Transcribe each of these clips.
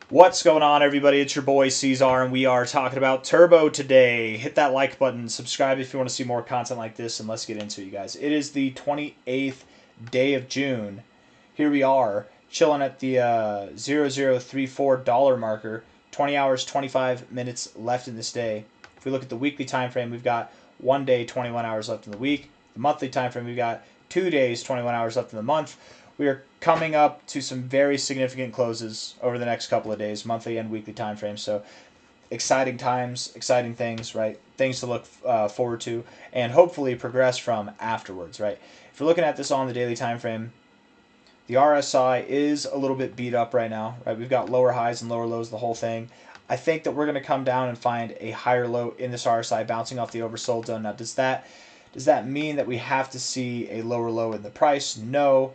What's going on, everybody? It's your boy C-Zar, and we are talking about Turbo today. Hit that like button, subscribe if you want to see more content like this, and let's get into it, you guys. It is the 28th day of June. Here we are, chilling at the $0034 marker. 20 hours, 25 minutes left in this day. If we look at the weekly time frame, we've got 1 day, 21 hours left in the week. The monthly time frame, we've got 2 days, 21 hours left in the month. We are coming up to some very significant closes over the next couple of days, monthly and weekly time frames. So exciting times, exciting things, right? Things to look forward to and hopefully progress from afterwards, right? If you're looking at this on the daily time frame, the RSI is a little bit beat up right now, right? We've got lower highs and lower lows, the whole thing. I think that we're going to come down and find a higher low in this RSI bouncing off the oversold zone. Now, does that mean that we have to see a lower low in the price? No.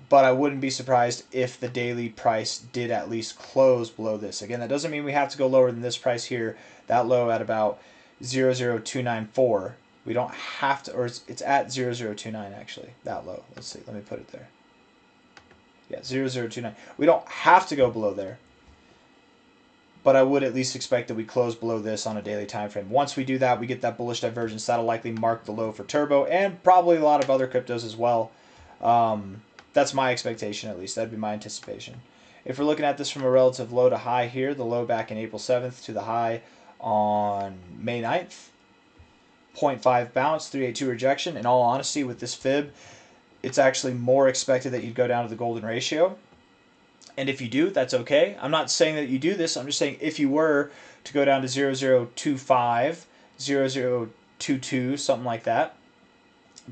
But I wouldn't be surprised if the daily price did at least close below this. Again, that doesn't mean we have to go lower than this price here. That low at about 00294. We don't have to, or it's at 0029 actually, that low. Let's see, let me put it there. Yeah, 0029. We don't have to go below there. But I would at least expect that we close below this on a daily time frame. Once we do that, we get that bullish divergence. That'll likely mark the low for Turbo and probably a lot of other cryptos as well. That's my expectation, at least. That'd be my anticipation. If we're looking at this from a relative low to high here, the low back in April 7th to the high on May 9th, 0.5 bounce, 382 rejection. In all honesty, with this fib, it's actually more expected that you'd go down to the golden ratio. And if you do, that's okay. I'm not saying that you do this. I'm just saying if you were to go down to 0025, 0022, something like that,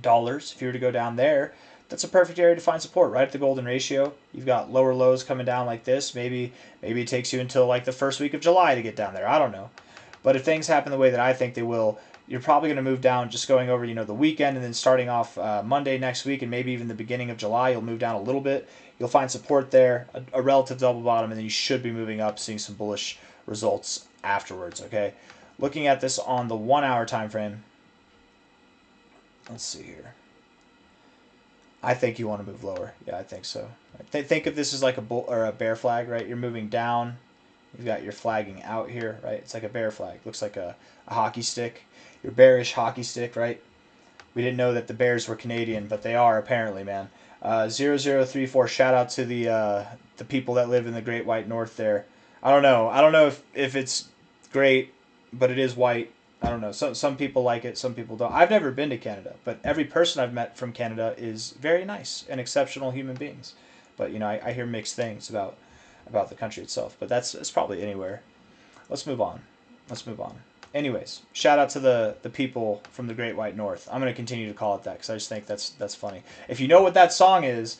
dollars, if you were to go down there, that's a perfect area to find support, right at the golden ratio. You've got lower lows coming down like this. Maybe it takes you until like the first week of July to get down there. I don't know. But if things happen the way that I think they will, you're probably going to move down just going over, the weekend and then starting off Monday next week and maybe even the beginning of July, you'll move down a little bit. You'll find support there, a relative double bottom, and then you should be moving up, seeing some bullish results afterwards, okay? Looking at this on the 1 hour time frame, let's see here. I think you want to move lower. Yeah, I think so. Think of this as like a bull or a bear flag, right? You're moving down. You've got your flagging out here, right? It's like a bear flag. Looks like a hockey stick. Your bearish hockey stick, right? We didn't know that the Bears were Canadian, but they are apparently, man. 0034. Shout out to the people that live in the Great White North there. I don't know if it's great, but it is white. I don't know. Some people like it, some people don't. I've never been to Canada, but every person I've met from Canada is very nice and exceptional human beings. But I hear mixed things about the country itself. But it's probably anywhere. Let's move on. Anyways, shout out to the people from the Great White North. I'm going to continue to call it that because I just think that's funny. If you know what that song is,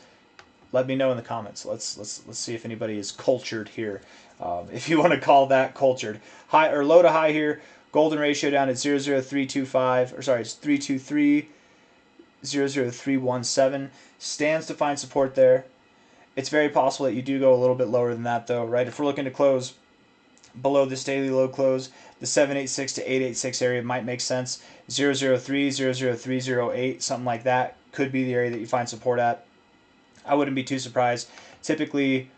let me know in the comments. Let's see if anybody is cultured here. If you want to call that cultured, high or low to high here. Golden ratio down at 00325, or sorry, it's 323, 00317. Stands to find support there. It's very possible that you do go a little bit lower than that, though, right? If we're looking to close below this daily low close, the 786 to 886 area might make sense. 003, 00308, something like that could be the area that you find support at. I wouldn't be too surprised. Typically,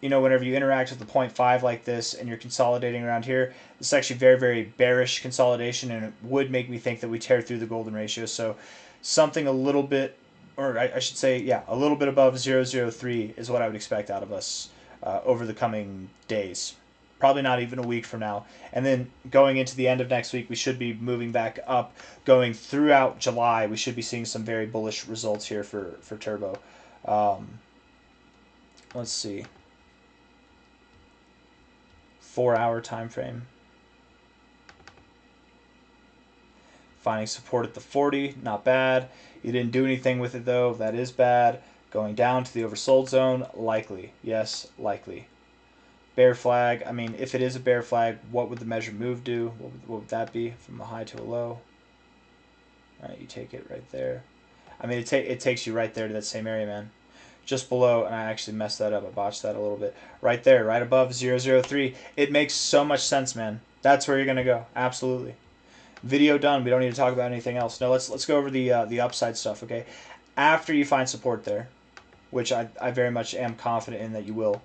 whenever you interact with the 0.5 like this and you're consolidating around here, this is actually very, very bearish consolidation, and it would make me think that we tear through the golden ratio. So something a little bit, or I should say, yeah, a little bit above 003 is what I would expect out of us over the coming days. Probably not even a week from now. And then going into the end of next week, we should be moving back up. Going throughout July, we should be seeing some very bullish results here for Turbo. Let's see. 4 hour time frame. Finding support at the 40, not bad. You didn't do anything with it though, that is bad. Going down to the oversold zone, likely. Yes, likely. Bear flag, I mean, if it is a bear flag, what would the measured move do? What would that be from a high to a low? All right, you take it right there. I mean, it takes you right there to that same area, man. Just below, and I actually messed that up. I botched that a little bit. Right there, right above 003. It makes so much sense, man. That's where you're going to go. Absolutely. Video done. We don't need to talk about anything else. No, let's go over the upside stuff, okay? After you find support there, which I very much am confident in that you will,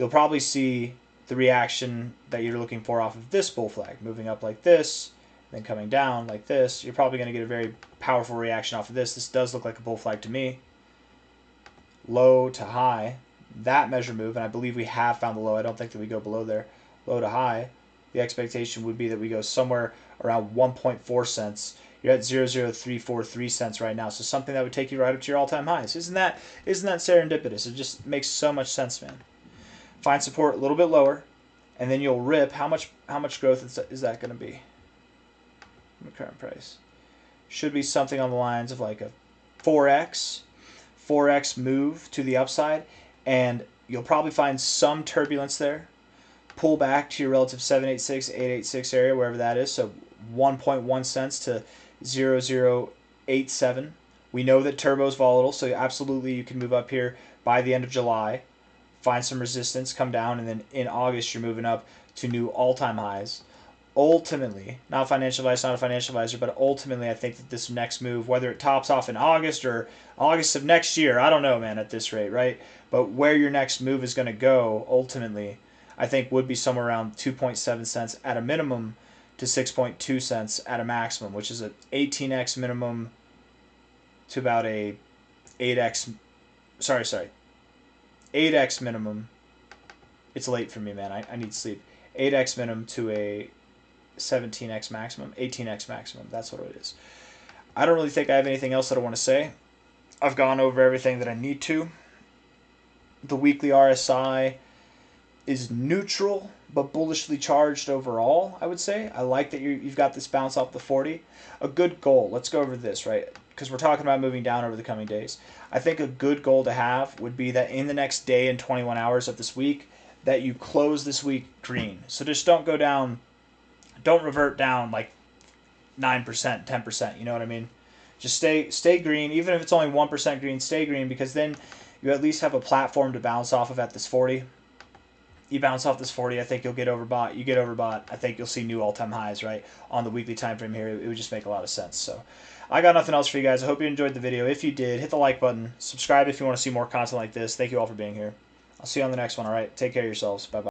you'll probably see the reaction that you're looking for off of this bull flag, moving up like this, then coming down like this. You're probably going to get a very powerful reaction off of this. This does look like a bull flag to me. Low to high, that measure move, and I believe we have found the low. I don't think that we go below there. Low to high, the expectation would be that we go somewhere around 1.4 cents. You're at 0.0343 cents right now, so something that would take you right up to your all-time highs. Isn't that serendipitous? It just makes so much sense, man. Find support a little bit lower, and then you'll rip. How much growth is that going to be? The current price should be something on the lines of like a 4x move to the upside, and you'll probably find some turbulence there. Pull back to your relative 786, 886 area, wherever that is. So 1.1 cents to 0.0087. We know that turbo is volatile, so absolutely you can move up here by the end of July, find some resistance, come down, and then in August you're moving up to new all-time highs. Ultimately, not a financial advisor, but ultimately I think that this next move, whether it tops off in August or August of next year, I don't know, man, at this rate, right? But where your next move is going to go, ultimately, I think would be somewhere around 2.7 cents at a minimum to 6.2 cents at a maximum, which is a 18x minimum to about a 8x, 8x minimum. It's late for me, man. I need sleep. 8x minimum to a 17x maximum, 18x maximum. That's what it is. I don't really think I have anything else that I want to say. I've gone over everything that I need to. The weekly RSI is neutral but bullishly charged overall, I would say. I like that you've got this bounce off the 40. A good goal, let's go over this, right? Because we're talking about moving down over the coming days. I think a good goal to have would be that in the next day and 21 hours of this week, that you close this week green. So just don't go down, don't revert down like 9%, 10%, you know what I mean? Just stay green, even if it's only 1% green, stay green, because then you at least have a platform to bounce off of at this 40. You bounce off this 40, I think you'll get overbought. You get overbought, I think you'll see new all-time highs, right, on the weekly time frame here. It would just make a lot of sense. So I got nothing else for you guys. I hope you enjoyed the video. If you did, hit the like button. Subscribe if you want to see more content like this. Thank you all for being here. I'll see you on the next one, all right? Take care of yourselves. Bye-bye.